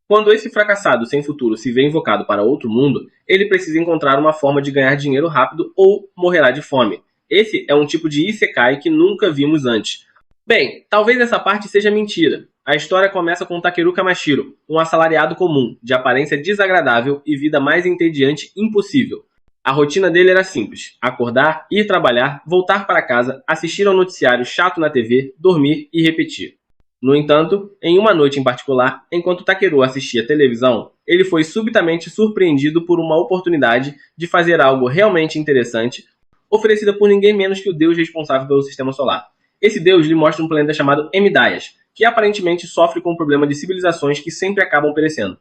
Quando esse fracassado sem futuro se vê invocado para outro mundo, ele precisa encontrar uma forma de ganhar dinheiro rápido ou morrerá de fome. Esse é um tipo de Isekai que nunca vimos antes. Bem, talvez essa parte seja mentira. A história começa com Takeru Kamashiro, um assalariado comum, de aparência desagradável e vida mais entediante impossível. A rotina dele era simples: acordar, ir trabalhar, voltar para casa, assistir ao noticiário chato na TV, dormir e repetir. No entanto, em uma noite em particular, enquanto Takeru assistia televisão, ele foi subitamente surpreendido por uma oportunidade de fazer algo realmente interessante, oferecida por ninguém menos que o deus responsável pelo sistema solar. Esse deus lhe mostra um planeta chamado Emidaias, que aparentemente sofre com o problema de civilizações que sempre acabam perecendo.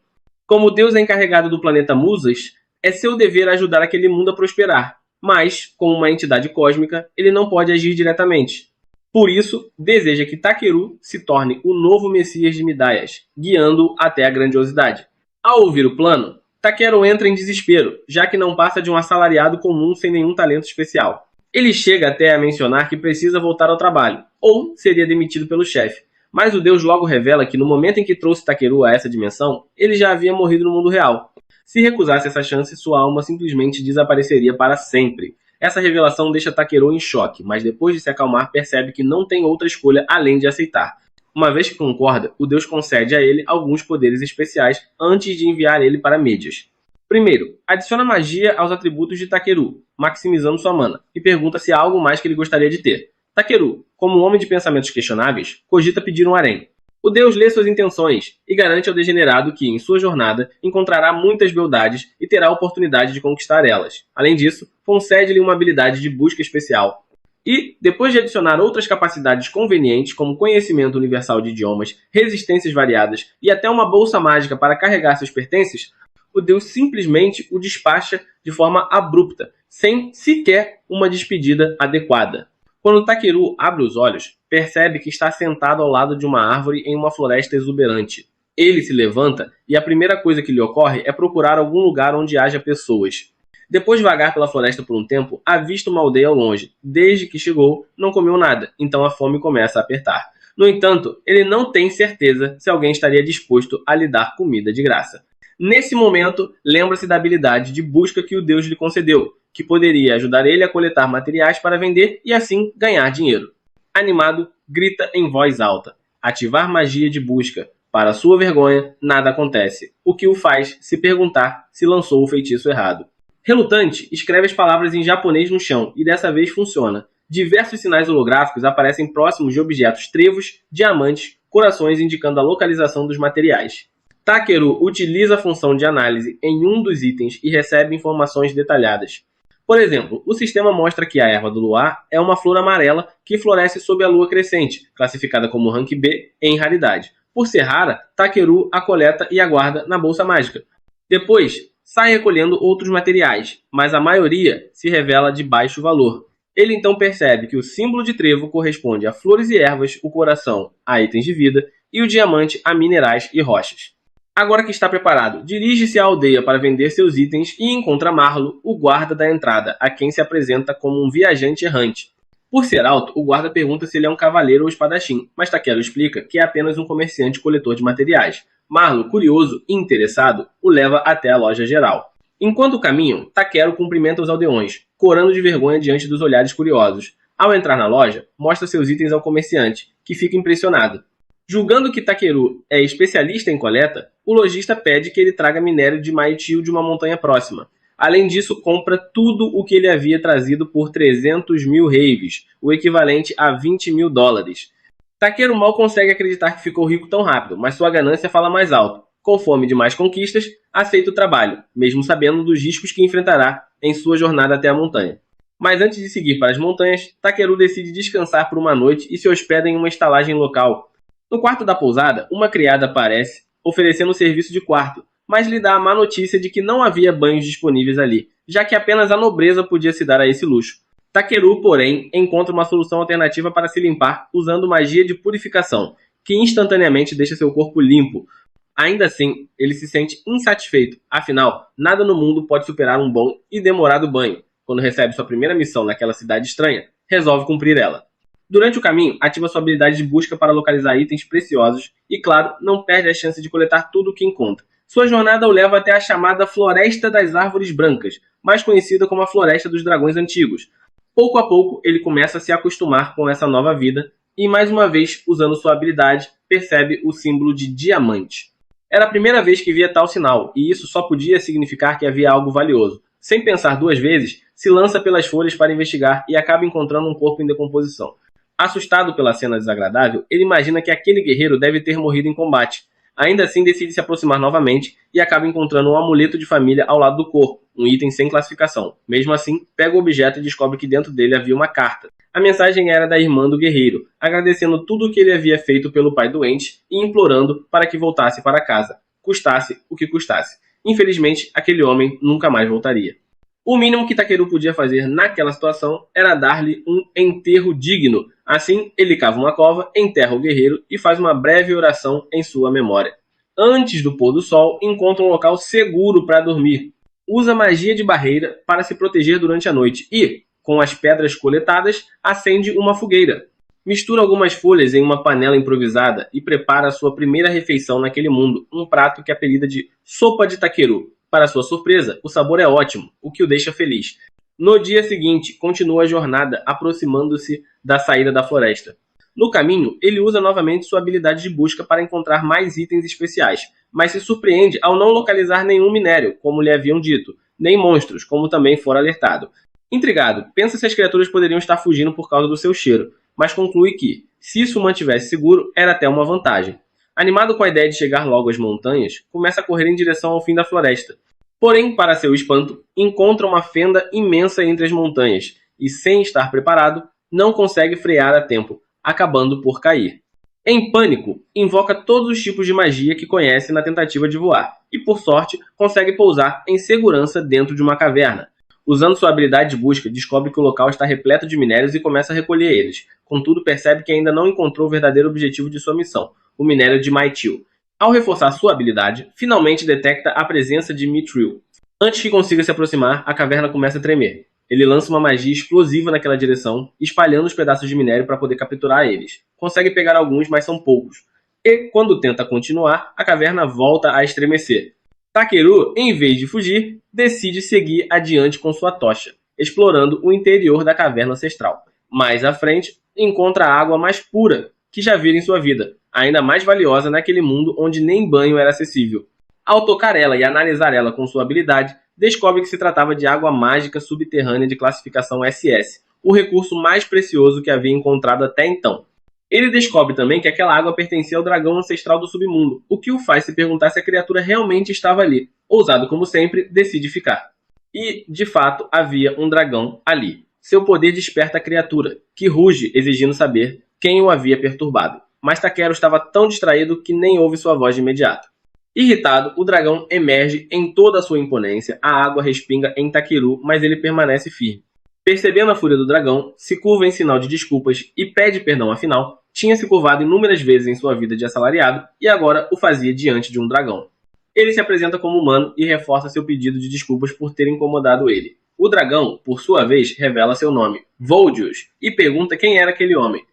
Como o deus é encarregado do planeta Musas, é seu dever ajudar aquele mundo a prosperar, mas, como uma entidade cósmica, ele não pode agir diretamente. Por isso, deseja que Takeru se torne o novo Messias de Midaias, guiando-o até a grandiosidade. Ao ouvir o plano, Takeru entra em desespero, já que não passa de um assalariado comum sem nenhum talento especial. Ele chega até a mencionar que precisa voltar ao trabalho, ou seria demitido pelo chefe, mas o deus logo revela que no momento em que trouxe Takeru a essa dimensão, ele já havia morrido no mundo real. Se recusasse essa chance, sua alma simplesmente desapareceria para sempre. Essa revelação deixa Takeru em choque, mas depois de se acalmar percebe que não tem outra escolha além de aceitar. Uma vez que concorda, o deus concede a ele alguns poderes especiais antes de enviar ele para Médias. Primeiro, adiciona magia aos atributos de Takeru, maximizando sua mana, e pergunta se há algo mais que ele gostaria de ter. Takeru, como um homem de pensamentos questionáveis, cogita pedir um harém. O deus lê suas intenções e garante ao degenerado que, em sua jornada, encontrará muitas beldades e terá a oportunidade de conquistar elas. Além disso, concede-lhe uma habilidade de busca especial. E, depois de adicionar outras capacidades convenientes, como conhecimento universal de idiomas, resistências variadas e até uma bolsa mágica para carregar seus pertences, o deus simplesmente o despacha de forma abrupta, sem sequer uma despedida adequada. Quando Takeru abre os olhos, percebe que está sentado ao lado de uma árvore em uma floresta exuberante. Ele se levanta e a primeira coisa que lhe ocorre é procurar algum lugar onde haja pessoas. Depois de vagar pela floresta por um tempo, avista uma aldeia ao longe. Desde que chegou, não comeu nada, então a fome começa a apertar. No entanto, ele não tem certeza se alguém estaria disposto a lhe dar comida de graça. Nesse momento, lembra-se da habilidade de busca que o deus lhe concedeu, que poderia ajudar ele a coletar materiais para vender e assim ganhar dinheiro. Animado, grita em voz alta: ativar magia de busca. Para sua vergonha, nada acontece, o que o faz se perguntar se lançou o feitiço errado. Relutante, escreve as palavras em japonês no chão e dessa vez funciona. Diversos sinais holográficos aparecem próximos de objetos trevos, diamantes, corações indicando a localização dos materiais. Takeru utiliza a função de análise em um dos itens e recebe informações detalhadas. Por exemplo, o sistema mostra que a erva do luar é uma flor amarela que floresce sob a lua crescente, classificada como Rank B em raridade. Por ser rara, Takeru a coleta e a guarda na bolsa mágica. Depois, sai recolhendo outros materiais, mas a maioria se revela de baixo valor. Ele então percebe que o símbolo de trevo corresponde a flores e ervas, o coração a itens de vida e o diamante a minerais e rochas. Agora que está preparado, dirige-se à aldeia para vender seus itens e encontra Marlo, o guarda da entrada, a quem se apresenta como um viajante errante. Por ser alto, o guarda pergunta se ele é um cavaleiro ou espadachim, mas Takeru explica que é apenas um comerciante coletor de materiais. Marlo, curioso e interessado, o leva até a loja geral. Enquanto caminham, Takeru cumprimenta os aldeões, corando de vergonha diante dos olhares curiosos. Ao entrar na loja, mostra seus itens ao comerciante, que fica impressionado. Julgando que Takeru é especialista em coleta, o lojista pede que ele traga minério de maitio de uma montanha próxima. Além disso, compra tudo o que ele havia trazido por 300 mil reives, o equivalente a 20 mil dólares. Takeru mal consegue acreditar que ficou rico tão rápido, mas sua ganância fala mais alto. Com fome de mais conquistas, aceita o trabalho, mesmo sabendo dos riscos que enfrentará em sua jornada até a montanha. Mas antes de seguir para as montanhas, Takeru decide descansar por uma noite e se hospeda em uma estalagem local. No quarto da pousada, uma criada aparece, oferecendo serviço de quarto, mas lhe dá a má notícia de que não havia banhos disponíveis ali, já que apenas a nobreza podia se dar a esse luxo. Takeru, porém, encontra uma solução alternativa para se limpar usando magia de purificação, que instantaneamente deixa seu corpo limpo. Ainda assim, ele se sente insatisfeito, afinal, nada no mundo pode superar um bom e demorado banho. Quando recebe sua primeira missão naquela cidade estranha, resolve cumprir ela. Durante o caminho, ativa sua habilidade de busca para localizar itens preciosos e, claro, não perde a chance de coletar tudo o que encontra. Sua jornada o leva até a chamada Floresta das Árvores Brancas, mais conhecida como a Floresta dos Dragões Antigos. Pouco a pouco, ele começa a se acostumar com essa nova vida e, mais uma vez, usando sua habilidade, percebe o símbolo de diamante. Era a primeira vez que via tal sinal, e isso só podia significar que havia algo valioso. Sem pensar duas vezes, se lança pelas folhas para investigar e acaba encontrando um corpo em decomposição. Assustado pela cena desagradável, ele imagina que aquele guerreiro deve ter morrido em combate. Ainda assim, decide se aproximar novamente e acaba encontrando um amuleto de família ao lado do corpo, um item sem classificação. Mesmo assim, pega o objeto e descobre que dentro dele havia uma carta. A mensagem era da irmã do guerreiro, agradecendo tudo o que ele havia feito pelo pai doente e implorando para que voltasse para casa, custasse o que custasse. Infelizmente, aquele homem nunca mais voltaria. O mínimo que Takeru podia fazer naquela situação era dar-lhe um enterro digno. Assim, ele cava uma cova, enterra o guerreiro e faz uma breve oração em sua memória. Antes do pôr do sol, encontra um local seguro para dormir. Usa magia de barreira para se proteger durante a noite e, com as pedras coletadas, acende uma fogueira. Mistura algumas folhas em uma panela improvisada e prepara a sua primeira refeição naquele mundo, um prato que apelida de Sopa de Takeru. Para sua surpresa, o sabor é ótimo, o que o deixa feliz. No dia seguinte, continua a jornada, aproximando-se da saída da floresta. No caminho, ele usa novamente sua habilidade de busca para encontrar mais itens especiais, mas se surpreende ao não localizar nenhum minério, como lhe haviam dito, nem monstros, como também fora alertado. Intrigado, pensa se as criaturas poderiam estar fugindo por causa do seu cheiro, mas conclui que, se isso o mantivesse seguro, era até uma vantagem. Animado com a ideia de chegar logo às montanhas, começa a correr em direção ao fim da floresta. Porém, para seu espanto, encontra uma fenda imensa entre as montanhas e, sem estar preparado, não consegue frear a tempo, acabando por cair. Em pânico, invoca todos os tipos de magia que conhece na tentativa de voar e, por sorte, consegue pousar em segurança dentro de uma caverna. Usando sua habilidade de busca, descobre que o local está repleto de minérios e começa a recolher eles. Contudo, percebe que ainda não encontrou o verdadeiro objetivo de sua missão, o minério de Mytil. Ao reforçar sua habilidade, finalmente detecta a presença de Mithril. Antes que consiga se aproximar, a caverna começa a tremer. Ele lança uma magia explosiva naquela direção, espalhando os pedaços de minério para poder capturar eles. Consegue pegar alguns, mas são poucos. E, quando tenta continuar, a caverna volta a estremecer. Takeru, em vez de fugir, decide seguir adiante com sua tocha, explorando o interior da caverna ancestral. Mais à frente, encontra a água mais pura que já vira em sua vida, ainda mais valiosa naquele mundo onde nem banho era acessível. Ao tocar ela e analisar ela com sua habilidade, descobre que se tratava de água mágica subterrânea de classificação SS, o recurso mais precioso que havia encontrado até então. Ele descobre também que aquela água pertencia ao dragão ancestral do submundo, o que o faz se perguntar se a criatura realmente estava ali. Ousado como sempre, decide ficar. E, de fato, havia um dragão ali. Seu poder desperta a criatura, que ruge exigindo saber quem o havia perturbado. Mas Takeru estava tão distraído que nem ouve sua voz de imediato. Irritado, o dragão emerge em toda a sua imponência, a água respinga em Takeru, mas ele permanece firme. Percebendo a fúria do dragão, se curva em sinal de desculpas e pede perdão afinal, tinha se curvado inúmeras vezes em sua vida de assalariado e agora o fazia diante de um dragão. Ele se apresenta como humano e reforça seu pedido de desculpas por ter incomodado ele. O dragão, por sua vez, revela seu nome, Voldius, e pergunta quem era aquele homem.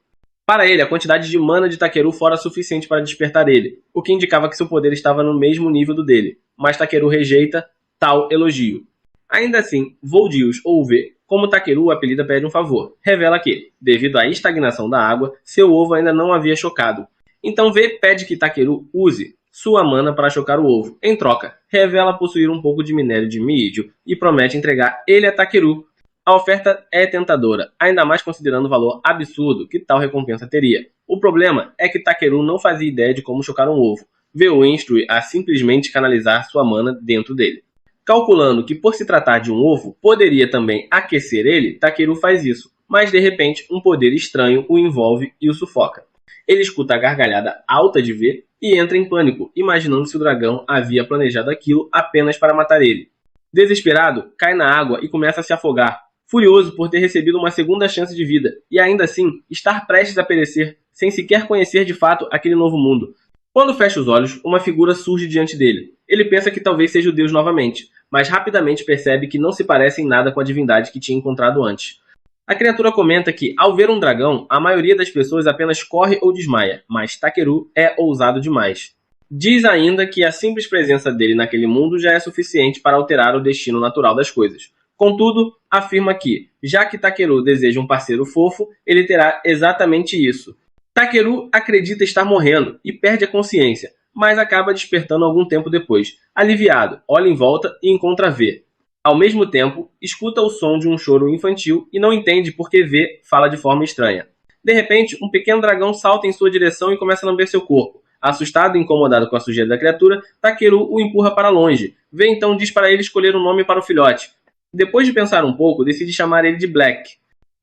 Para ele, a quantidade de mana de Takeru fora suficiente para despertar ele, o que indicava que seu poder estava no mesmo nível do dele, mas Takeru rejeita tal elogio. Ainda assim, Voldius, ou V, como Takeru o apelida, pede um favor. Revela que, devido à estagnação da água, seu ovo ainda não havia chocado. Então V pede que Takeru use sua mana para chocar o ovo. Em troca, revela possuir um pouco de minério de mídio e promete entregar ele a Takeru. A oferta é tentadora, ainda mais considerando o valor absurdo que tal recompensa teria. O problema é que Takeru não fazia ideia de como chocar um ovo. V o instrui a simplesmente canalizar sua mana dentro dele. Calculando que por se tratar de um ovo, poderia também aquecer ele, Takeru faz isso, mas de repente um poder estranho o envolve e o sufoca. Ele escuta a gargalhada alta de V e entra em pânico, imaginando se o dragão havia planejado aquilo apenas para matar ele. Desesperado, cai na água e começa a se afogar, furioso por ter recebido uma segunda chance de vida e ainda assim estar prestes a perecer, sem sequer conhecer de fato aquele novo mundo. Quando fecha os olhos, uma figura surge diante dele. Ele pensa que talvez seja o Deus novamente, mas rapidamente percebe que não se parece em nada com a divindade que tinha encontrado antes. A criatura comenta que, ao ver um dragão, a maioria das pessoas apenas corre ou desmaia, mas Takeru é ousado demais. Diz ainda que a simples presença dele naquele mundo já é suficiente para alterar o destino natural das coisas. Contudo, afirma que, já que Takeru deseja um parceiro fofo, ele terá exatamente isso. Takeru acredita estar morrendo e perde a consciência, mas acaba despertando algum tempo depois. Aliviado, olha em volta e encontra V. Ao mesmo tempo, escuta o som de um choro infantil e não entende por que V fala de forma estranha. De repente, um pequeno dragão salta em sua direção e começa a lamber seu corpo. Assustado e incomodado com a sujeira da criatura, Takeru o empurra para longe. V então diz para ele escolher um nome para o filhote. Depois de pensar um pouco, decide chamar ele de Black.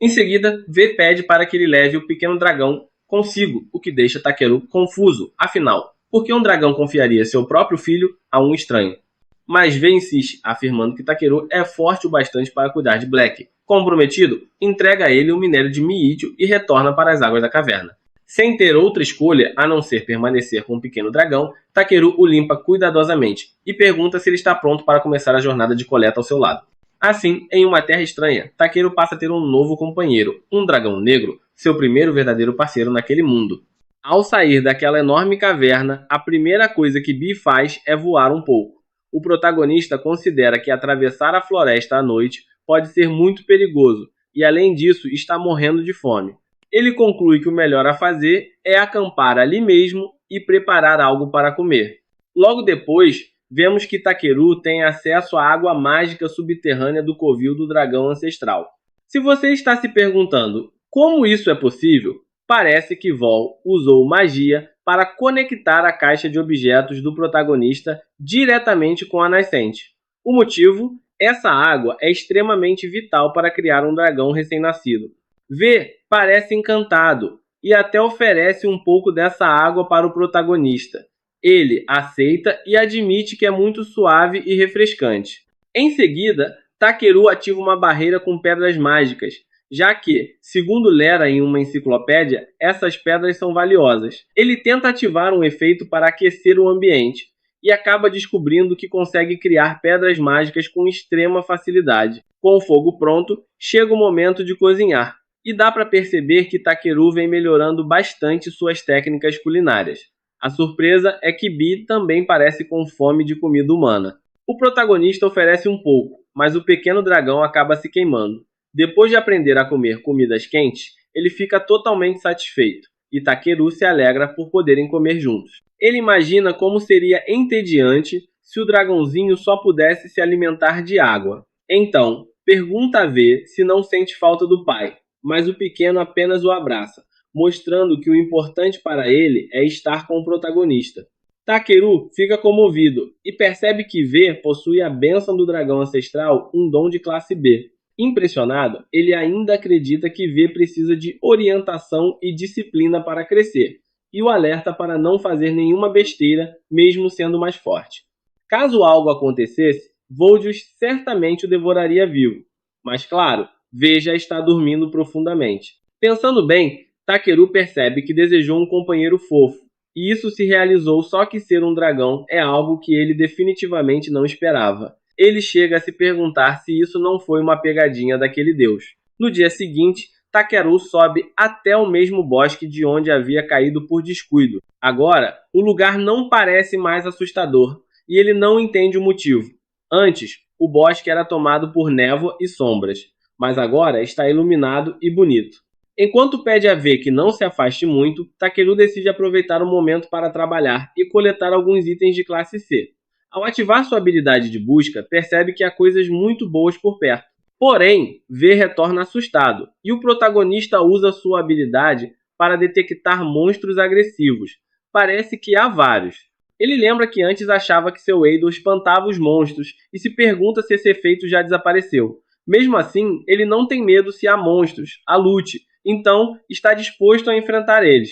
Em seguida, V pede para que ele leve o pequeno dragão consigo, o que deixa Takeru confuso. Afinal, por que um dragão confiaria seu próprio filho a um estranho? Mas V insiste, afirmando que Takeru é forte o bastante para cuidar de Black. Comprometido, entrega a ele o minério de Miichio e retorna para as águas da caverna. Sem ter outra escolha a não ser permanecer com o pequeno dragão, Takeru o limpa cuidadosamente e pergunta se ele está pronto para começar a jornada de coleta ao seu lado. Assim, em uma terra estranha, Takeru passa a ter um novo companheiro, um dragão negro, seu primeiro verdadeiro parceiro naquele mundo. Ao sair daquela enorme caverna, a primeira coisa que Bi faz é voar um pouco. O protagonista considera que atravessar a floresta à noite pode ser muito perigoso e, além disso, está morrendo de fome. Ele conclui que o melhor a fazer é acampar ali mesmo e preparar algo para comer. Logo depois, vemos que Takeru tem acesso à água mágica subterrânea do covil do dragão ancestral. Se você está se perguntando como isso é possível, parece que Vol usou magia para conectar a caixa de objetos do protagonista diretamente com a nascente. O motivo? Essa água é extremamente vital para criar um dragão recém-nascido. V parece encantado e até oferece um pouco dessa água para o protagonista. Ele aceita e admite que é muito suave e refrescante. Em seguida, Takeru ativa uma barreira com pedras mágicas, já que, segundo lera em uma enciclopédia, essas pedras são valiosas. Ele tenta ativar um efeito para aquecer o ambiente e acaba descobrindo que consegue criar pedras mágicas com extrema facilidade. Com o fogo pronto, chega o momento de cozinhar, e dá para perceber que Takeru vem melhorando bastante suas técnicas culinárias. A surpresa é que Bi também parece com fome de comida humana. O protagonista oferece um pouco, mas o pequeno dragão acaba se queimando. Depois de aprender a comer comidas quentes, ele fica totalmente satisfeito, e Takeru se alegra por poderem comer juntos. Ele imagina como seria entediante se o dragãozinho só pudesse se alimentar de água. Então, pergunta a V se não sente falta do pai, mas o pequeno apenas o abraça, mostrando que o importante para ele é estar com o protagonista. Takeru fica comovido e percebe que V possui a bênção do dragão ancestral, um dom de classe B. Impressionado, ele ainda acredita que V precisa de orientação e disciplina para crescer, e o alerta para não fazer nenhuma besteira, mesmo sendo mais forte. Caso algo acontecesse, Voldius certamente o devoraria vivo, mas claro, V já está dormindo profundamente. Pensando bem, Takeru percebe que desejou um companheiro fofo, e isso se realizou, só que ser um dragão é algo que ele definitivamente não esperava. Ele chega a se perguntar se isso não foi uma pegadinha daquele deus. No dia seguinte, Takeru sobe até o mesmo bosque de onde havia caído por descuido. Agora, o lugar não parece mais assustador, e ele não entende o motivo. Antes, o bosque era tomado por névoa e sombras, mas agora está iluminado e bonito. Enquanto pede a V que não se afaste muito, Takeru decide aproveitar o momento para trabalhar e coletar alguns itens de classe C. Ao ativar sua habilidade de busca, percebe que há coisas muito boas por perto. Porém, V retorna assustado, e o protagonista usa sua habilidade para detectar monstros agressivos. Parece que há vários. Ele lembra que antes achava que seu Eido espantava os monstros e se pergunta se esse efeito já desapareceu. Mesmo assim, ele não tem medo se há monstros, a lute, então está disposto a enfrentar eles.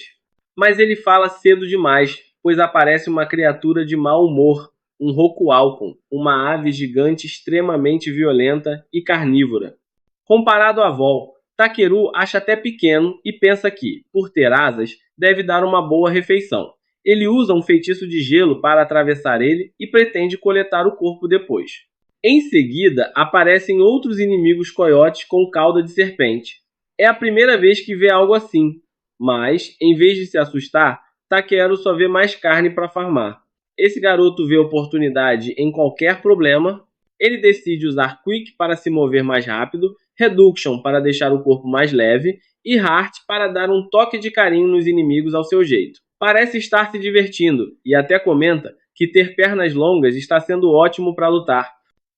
Mas ele fala cedo demais, pois aparece uma criatura de mau humor, um Rokualcon, uma ave gigante extremamente violenta e carnívora. Comparado a Vol, Takeru acha até pequeno e pensa que, por ter asas, deve dar uma boa refeição. Ele usa um feitiço de gelo para atravessar ele e pretende coletar o corpo depois. Em seguida, aparecem outros inimigos coiotes com cauda de serpente. É a primeira vez que vê algo assim, mas, em vez de se assustar, Takeru só vê mais carne para farmar. Esse garoto vê oportunidade em qualquer problema. Ele decide usar Quick para se mover mais rápido, Reduction para deixar o corpo mais leve e Heart para dar um toque de carinho nos inimigos ao seu jeito. Parece estar se divertindo e até comenta que ter pernas longas está sendo ótimo para lutar.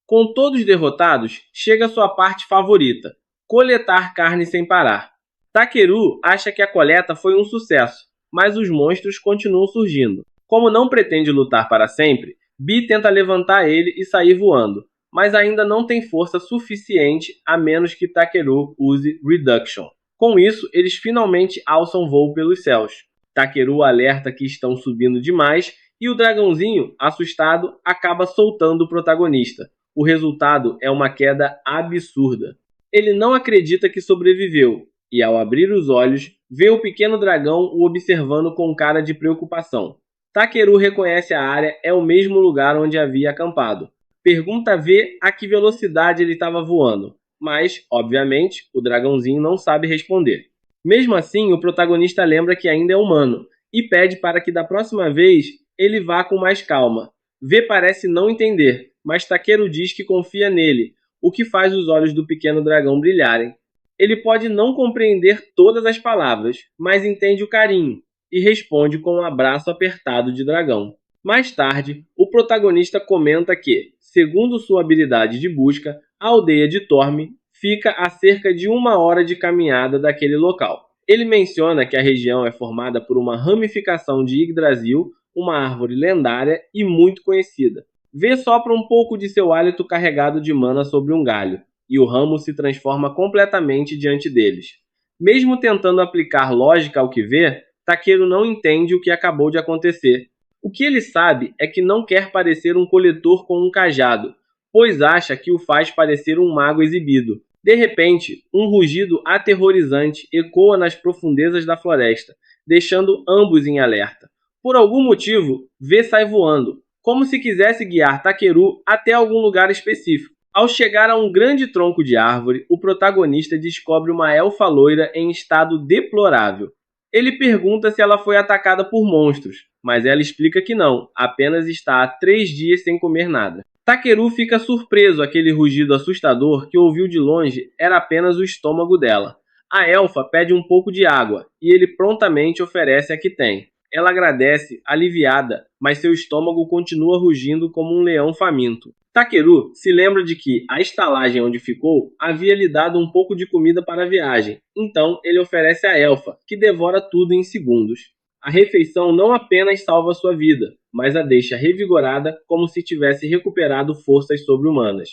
Com todos derrotados, chega sua parte favorita: coletar carne sem parar. Takeru acha que a coleta foi um sucesso, mas os monstros continuam surgindo. Como não pretende lutar para sempre, Bee tenta levantar ele e sair voando, mas ainda não tem força suficiente a menos que Takeru use Reduction. Com isso, eles finalmente alçam voo pelos céus. Takeru alerta que estão subindo demais e o dragãozinho, assustado, acaba soltando o protagonista. O resultado é uma queda absurda. Ele não acredita que sobreviveu e, ao abrir os olhos, vê o pequeno dragão o observando com cara de preocupação. Takeru reconhece a área é o mesmo lugar onde havia acampado. Pergunta a V a que velocidade ele estava voando, mas, obviamente, o dragãozinho não sabe responder. Mesmo assim, o protagonista lembra que ainda é humano e pede para que da próxima vez ele vá com mais calma. V parece não entender, mas Takeru diz que confia nele, o que faz os olhos do pequeno dragão brilharem. Ele pode não compreender todas as palavras, mas entende o carinho e responde com um abraço apertado de dragão. Mais tarde, o protagonista comenta que, segundo sua habilidade de busca, a aldeia de Torme fica a cerca de 1 hora de caminhada daquele local. Ele menciona que a região é formada por uma ramificação de Yggdrasil, uma árvore lendária e muito conhecida. V sopra um pouco de seu hálito carregado de mana sobre um galho, e o ramo se transforma completamente diante deles. Mesmo tentando aplicar lógica ao que vê, Takeru não entende o que acabou de acontecer. O que ele sabe é que não quer parecer um coletor com um cajado, pois acha que o faz parecer um mago exibido. De repente, um rugido aterrorizante ecoa nas profundezas da floresta, deixando ambos em alerta. Por algum motivo, V sai voando, como se quisesse guiar Takeru até algum lugar específico. Ao chegar a um grande tronco de árvore, o protagonista descobre uma elfa loira em estado deplorável. Ele pergunta se ela foi atacada por monstros, mas ela explica que não, apenas está há 3 dias sem comer nada. Takeru fica surpreso. Aquele rugido assustador que ouviu de longe era apenas o estômago dela. A elfa pede um pouco de água e ele prontamente oferece a que tem. Ela agradece, aliviada, mas seu estômago continua rugindo como um leão faminto. Takeru se lembra de que a estalagem onde ficou havia lhe dado um pouco de comida para a viagem, então ele oferece à elfa, que devora tudo em segundos. A refeição não apenas salva sua vida, mas a deixa revigorada como se tivesse recuperado forças sobre-humanas.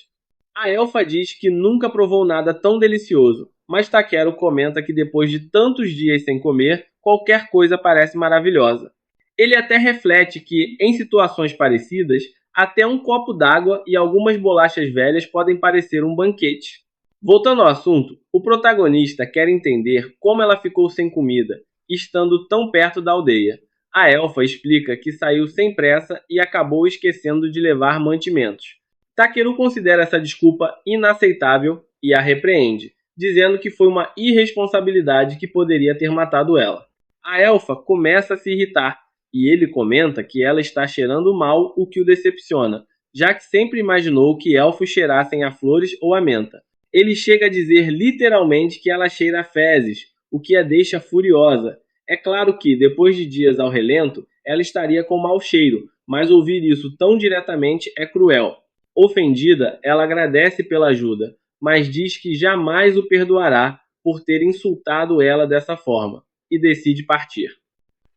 A elfa diz que nunca provou nada tão delicioso, mas Takeru comenta que depois de tantos dias sem comer, qualquer coisa parece maravilhosa. Ele até reflete que, em situações parecidas, até um copo d'água e algumas bolachas velhas podem parecer um banquete. Voltando ao assunto, o protagonista quer entender como ela ficou sem comida, estando tão perto da aldeia. A elfa explica que saiu sem pressa e acabou esquecendo de levar mantimentos. Takeru considera essa desculpa inaceitável e a repreende, dizendo que foi uma irresponsabilidade que poderia ter matado ela. A elfa começa a se irritar, e ele comenta que ela está cheirando mal, o que o decepciona, já que sempre imaginou que elfos cheirassem a flores ou a menta. Ele chega a dizer literalmente que ela cheira a fezes, o que a deixa furiosa. É claro que, depois de dias ao relento, ela estaria com mau cheiro, mas ouvir isso tão diretamente é cruel. Ofendida, ela agradece pela ajuda, mas diz que jamais o perdoará por ter insultado ela dessa forma, e decide partir.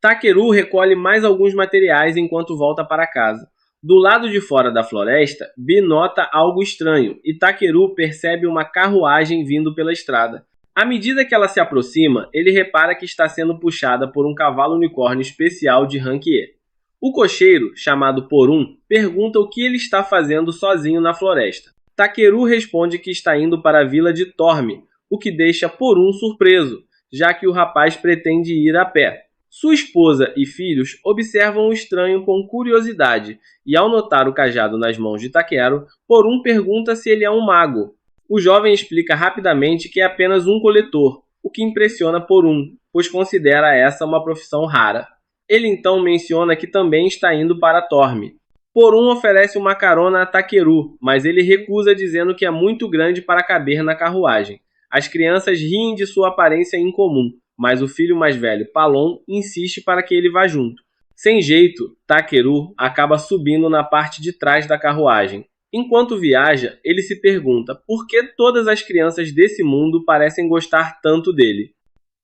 Takeru recolhe mais alguns materiais enquanto volta para casa. Do lado de fora da floresta, Bee nota algo estranho e Takeru percebe uma carruagem vindo pela estrada. À medida que ela se aproxima, ele repara que está sendo puxada por um cavalo unicórnio especial de rank E. O cocheiro, chamado Porum, pergunta o que ele está fazendo sozinho na floresta. Takeru responde que está indo para a vila de Torme, o que deixa Porum surpreso, já que o rapaz pretende ir a pé. Sua esposa e filhos observam o estranho com curiosidade e, ao notar o cajado nas mãos de Takeru, Porum pergunta se ele é um mago. O jovem explica rapidamente que é apenas um coletor, o que impressiona Porun, pois considera essa uma profissão rara. Ele então menciona que também está indo para Torme. Porun oferece uma carona a Takeru, mas ele recusa dizendo que é muito grande para caber na carruagem. As crianças riem de sua aparência incomum, mas o filho mais velho, Palon, insiste para que ele vá junto. Sem jeito, Takeru acaba subindo na parte de trás da carruagem. Enquanto viaja, ele se pergunta por que todas as crianças desse mundo parecem gostar tanto dele.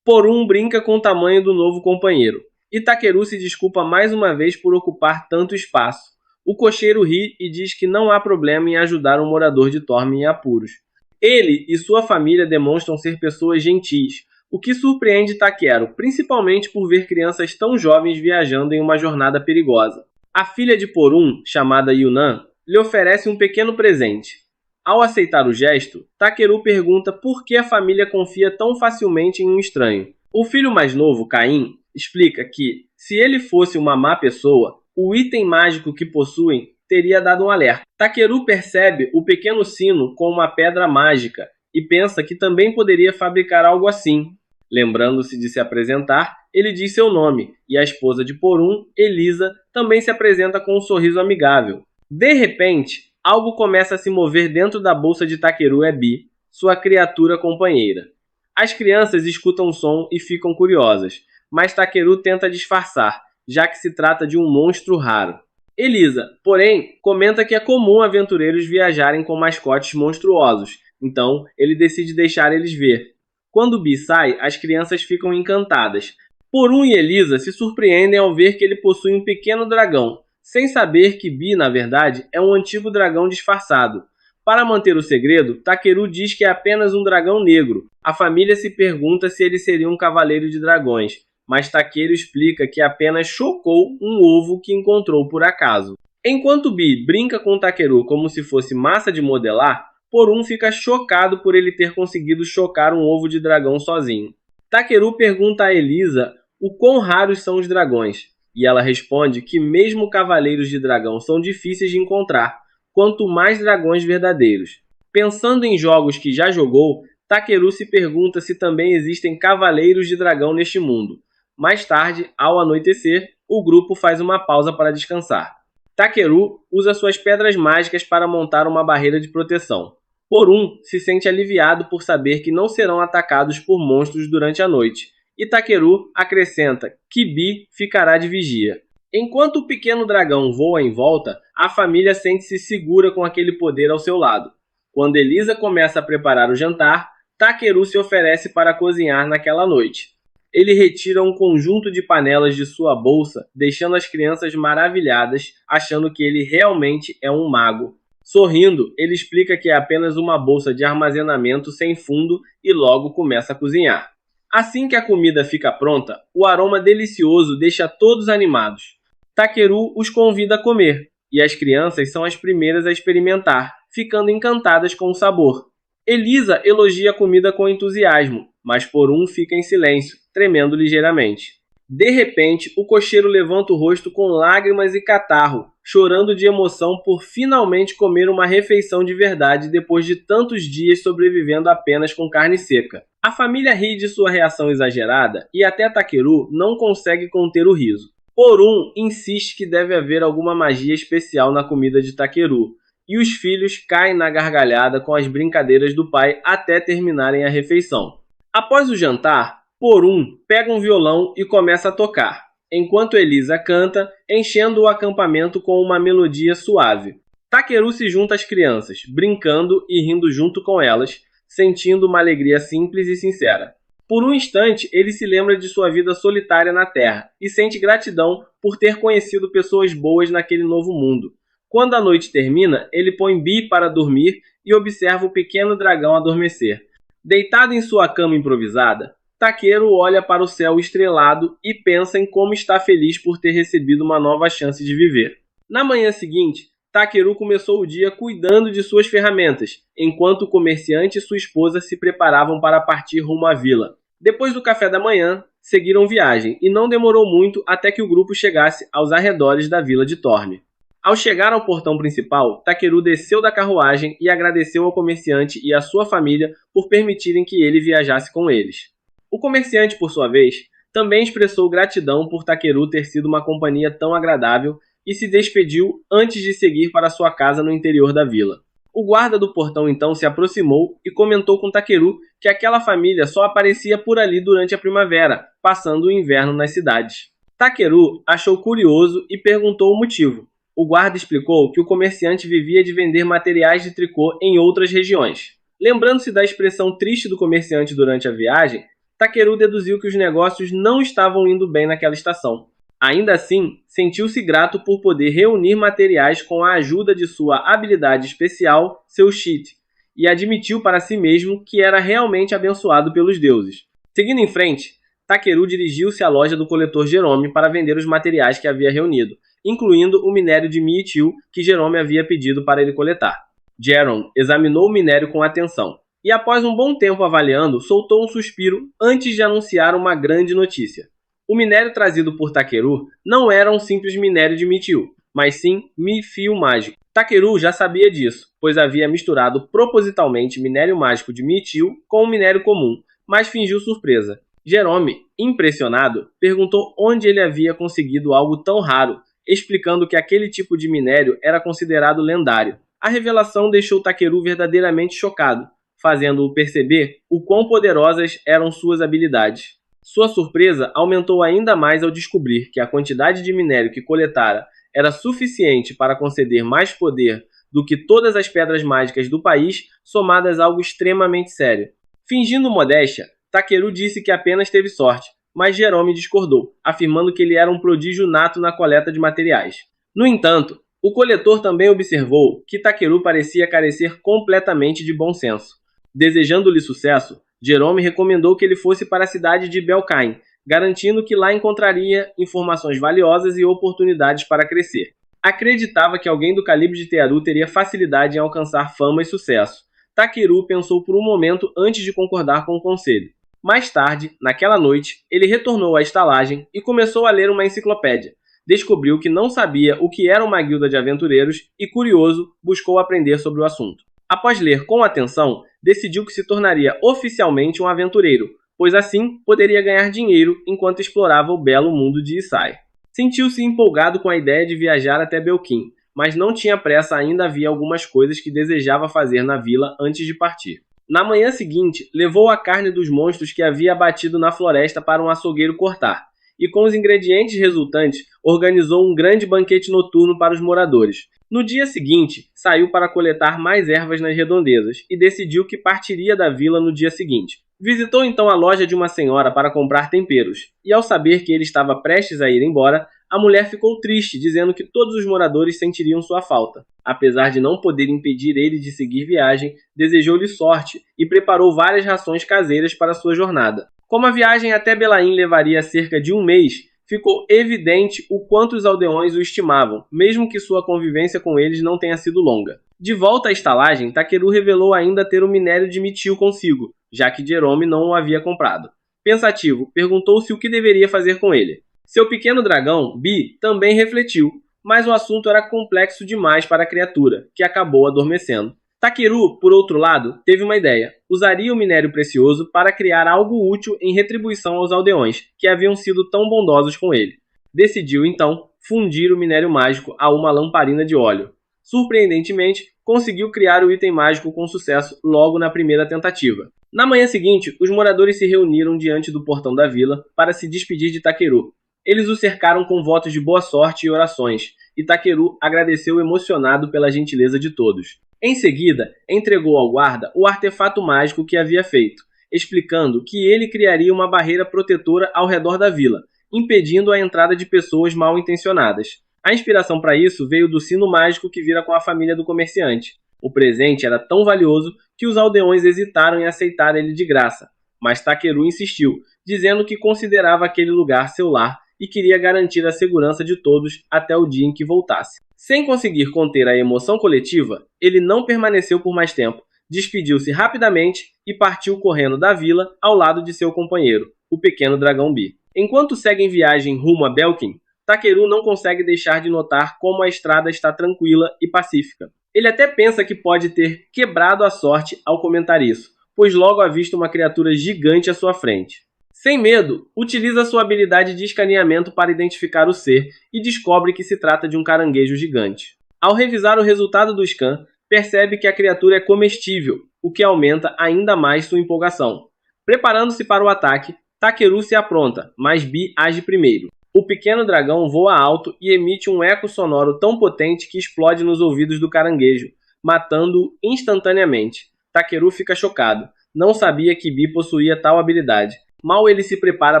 Porun brinca com o tamanho do novo companheiro, e Takeru se desculpa mais uma vez por ocupar tanto espaço. O cocheiro ri e diz que não há problema em ajudar um morador de Torme em apuros. Ele e sua família demonstram ser pessoas gentis, o que surpreende Takeru, principalmente por ver crianças tão jovens viajando em uma jornada perigosa. A filha de Porun, chamada Yunan, lhe oferece um pequeno presente. Ao aceitar o gesto, Takeru pergunta por que a família confia tão facilmente em um estranho. O filho mais novo, Caim, explica que, se ele fosse uma má pessoa, o item mágico que possuem teria dado um alerta. Takeru percebe o pequeno sino com uma pedra mágica e pensa que também poderia fabricar algo assim. Lembrando-se de se apresentar, ele diz seu nome, e a esposa de Porun, Elisa, também se apresenta com um sorriso amigável. De repente, algo começa a se mover dentro da bolsa de Takeru Bi, sua criatura companheira. As crianças escutam o som e ficam curiosas, mas Takeru tenta disfarçar, já que se trata de um monstro raro. Elisa, porém, comenta que é comum aventureiros viajarem com mascotes monstruosos, então ele decide deixar eles ver. Quando Bi sai, as crianças ficam encantadas. Porun e Elisa se surpreendem ao ver que ele possui um pequeno dragão, sem saber que Bi, na verdade, é um antigo dragão disfarçado. Para manter o segredo, Takeru diz que é apenas um dragão negro. A família se pergunta se ele seria um cavaleiro de dragões, mas Takeru explica que apenas chocou um ovo que encontrou por acaso. Enquanto Bi brinca com Takeru como se fosse massa de modelar, Porun fica chocado por ele ter conseguido chocar um ovo de dragão sozinho. Takeru pergunta a Elisa o quão raros são os dragões, e ela responde que mesmo cavaleiros de dragão são difíceis de encontrar, quanto mais dragões verdadeiros. Pensando em jogos que já jogou, Takeru se pergunta se também existem cavaleiros de dragão neste mundo. Mais tarde, ao anoitecer, o grupo faz uma pausa para descansar. Takeru usa suas pedras mágicas para montar uma barreira de proteção. Porun se sente aliviado por saber que não serão atacados por monstros durante a noite, e Takeru acrescenta que Bi ficará de vigia. Enquanto o pequeno dragão voa em volta, a família sente-se segura com aquele poder ao seu lado. Quando Elisa começa a preparar o jantar, Takeru se oferece para cozinhar naquela noite. Ele retira um conjunto de panelas de sua bolsa, deixando as crianças maravilhadas, achando que ele realmente é um mago. Sorrindo, ele explica que é apenas uma bolsa de armazenamento sem fundo e logo começa a cozinhar. Assim que a comida fica pronta, o aroma delicioso deixa todos animados. Takeru os convida a comer, e as crianças são as primeiras a experimentar, ficando encantadas com o sabor. Elisa elogia a comida com entusiasmo, mas Porun fica em silêncio, tremendo ligeiramente. De repente, o cocheiro levanta o rosto com lágrimas e catarro, chorando de emoção por finalmente comer uma refeição de verdade depois de tantos dias sobrevivendo apenas com carne seca. A família ri de sua reação exagerada e até Takeru não consegue conter o riso. Porun insiste que deve haver alguma magia especial na comida de Takeru, e os filhos caem na gargalhada com as brincadeiras do pai até terminarem a refeição. Após o jantar, Porun pega um violão e começa a tocar, enquanto Elisa canta, enchendo o acampamento com uma melodia suave. Takeru se junta às crianças, brincando e rindo junto com elas, sentindo uma alegria simples e sincera. Por um instante, ele se lembra de sua vida solitária na Terra e sente gratidão por ter conhecido pessoas boas naquele novo mundo. Quando a noite termina, ele põe Bi para dormir e observa o pequeno dragão adormecer. Deitado em sua cama improvisada, Takeru olha para o céu estrelado e pensa em como está feliz por ter recebido uma nova chance de viver. Na manhã seguinte, Takeru começou o dia cuidando de suas ferramentas, enquanto o comerciante e sua esposa se preparavam para partir rumo à vila. Depois do café da manhã, seguiram viagem e não demorou muito até que o grupo chegasse aos arredores da vila de Torme. Ao chegar ao portão principal, Takeru desceu da carruagem e agradeceu ao comerciante e à sua família por permitirem que ele viajasse com eles. O comerciante, por sua vez, também expressou gratidão por Takeru ter sido uma companhia tão agradável e se despediu antes de seguir para sua casa no interior da vila. O guarda do portão então se aproximou e comentou com Takeru que aquela família só aparecia por ali durante a primavera, passando o inverno nas cidades. Takeru achou curioso e perguntou o motivo. O guarda explicou que o comerciante vivia de vender materiais de tricô em outras regiões. Lembrando-se da expressão triste do comerciante durante a viagem, Takeru deduziu que os negócios não estavam indo bem naquela estação. Ainda assim, sentiu-se grato por poder reunir materiais com a ajuda de sua habilidade especial, seu cheat, e admitiu para si mesmo que era realmente abençoado pelos deuses. Seguindo em frente, Takeru dirigiu-se à loja do coletor Jerome para vender os materiais que havia reunido, incluindo o minério de Miitil que Jerome havia pedido para ele coletar. Jerome examinou o minério com atenção e, após um bom tempo avaliando, soltou um suspiro antes de anunciar uma grande notícia. O minério trazido por Takeru não era um simples minério de Miitil, mas sim Mi-Fio mágico. Takeru já sabia disso, pois havia misturado propositalmente minério mágico de Miitil com um minério comum, mas fingiu surpresa. Jerome, impressionado, perguntou onde ele havia conseguido algo tão raro, explicando que aquele tipo de minério era considerado lendário. A revelação deixou Takeru verdadeiramente chocado, fazendo-o perceber o quão poderosas eram suas habilidades. Sua surpresa aumentou ainda mais ao descobrir que a quantidade de minério que coletara era suficiente para conceder mais poder do que todas as pedras mágicas do país, somadas a algo extremamente sério. Fingindo modéstia, Takeru disse que apenas teve sorte, mas Jerome discordou, afirmando que ele era um prodígio nato na coleta de materiais. No entanto, o coletor também observou que Takeru parecia carecer completamente de bom senso. Desejando-lhe sucesso, Jerome recomendou que ele fosse para a cidade de Belkain, garantindo que lá encontraria informações valiosas e oportunidades para crescer. Acreditava que alguém do calibre de Tearu teria facilidade em alcançar fama e sucesso. Takeru pensou por um momento antes de concordar com o conselho. Mais tarde, naquela noite, ele retornou à estalagem e começou a ler uma enciclopédia. Descobriu que não sabia o que era uma guilda de aventureiros e, curioso, buscou aprender sobre o assunto. Após ler com atenção, decidiu que se tornaria oficialmente um aventureiro, pois assim poderia ganhar dinheiro enquanto explorava o belo mundo de Isai. Sentiu-se empolgado com a ideia de viajar até Belkin, mas não tinha pressa, ainda havia algumas coisas que desejava fazer na vila antes de partir. Na manhã seguinte, levou a carne dos monstros que havia abatido na floresta para um açougueiro cortar, e com os ingredientes resultantes, organizou um grande banquete noturno para os moradores. No dia seguinte, saiu para coletar mais ervas nas redondezas e decidiu que partiria da vila no dia seguinte. Visitou então a loja de uma senhora para comprar temperos, e ao saber que ele estava prestes a ir embora, a mulher ficou triste, dizendo que todos os moradores sentiriam sua falta. Apesar de não poder impedir ele de seguir viagem, desejou-lhe sorte e preparou várias rações caseiras para sua jornada. Como a viagem até Belaim levaria cerca de um mês, ficou evidente o quanto os aldeões o estimavam, mesmo que sua convivência com eles não tenha sido longa. De volta à estalagem, Takeru revelou ainda ter o minério de Miitil consigo, já que Jerome não o havia comprado. Pensativo, perguntou-se o que deveria fazer com ele. Seu pequeno dragão, Bi, também refletiu, mas o assunto era complexo demais para a criatura, que acabou adormecendo. Takeru, por outro lado, teve uma ideia. Usaria o minério precioso para criar algo útil em retribuição aos aldeões, que haviam sido tão bondosos com ele. Decidiu, então, fundir o minério mágico a uma lamparina de óleo. Surpreendentemente, conseguiu criar o item mágico com sucesso logo na primeira tentativa. Na manhã seguinte, os moradores se reuniram diante do portão da vila para se despedir de Takeru. Eles o cercaram com votos de boa sorte e orações, e Takeru agradeceu emocionado pela gentileza de todos. Em seguida, entregou ao guarda o artefato mágico que havia feito, explicando que ele criaria uma barreira protetora ao redor da vila, impedindo a entrada de pessoas mal intencionadas. A inspiração para isso veio do sino mágico que vira com a família do comerciante. O presente era tão valioso que os aldeões hesitaram em aceitar ele de graça, mas Takeru insistiu, dizendo que considerava aquele lugar seu lar e queria garantir a segurança de todos até o dia em que voltasse. Sem conseguir conter a emoção coletiva, ele não permaneceu por mais tempo, despediu-se rapidamente e partiu correndo da vila ao lado de seu companheiro, o pequeno dragão Bi. Enquanto segue em viagem rumo a Belkin, Takeru não consegue deixar de notar como a estrada está tranquila e pacífica. Ele até pensa que pode ter quebrado a sorte ao comentar isso, pois logo avista uma criatura gigante à sua frente. Sem medo, utiliza sua habilidade de escaneamento para identificar o ser e descobre que se trata de um caranguejo gigante. Ao revisar o resultado do scan, percebe que a criatura é comestível, o que aumenta ainda mais sua empolgação. Preparando-se para o ataque, Takeru se apronta, mas Bi age primeiro. O pequeno dragão voa alto e emite um eco sonoro tão potente que explode nos ouvidos do caranguejo, matando-o instantaneamente. Takeru fica chocado. Não sabia que Bi possuía tal habilidade. Mal ele se prepara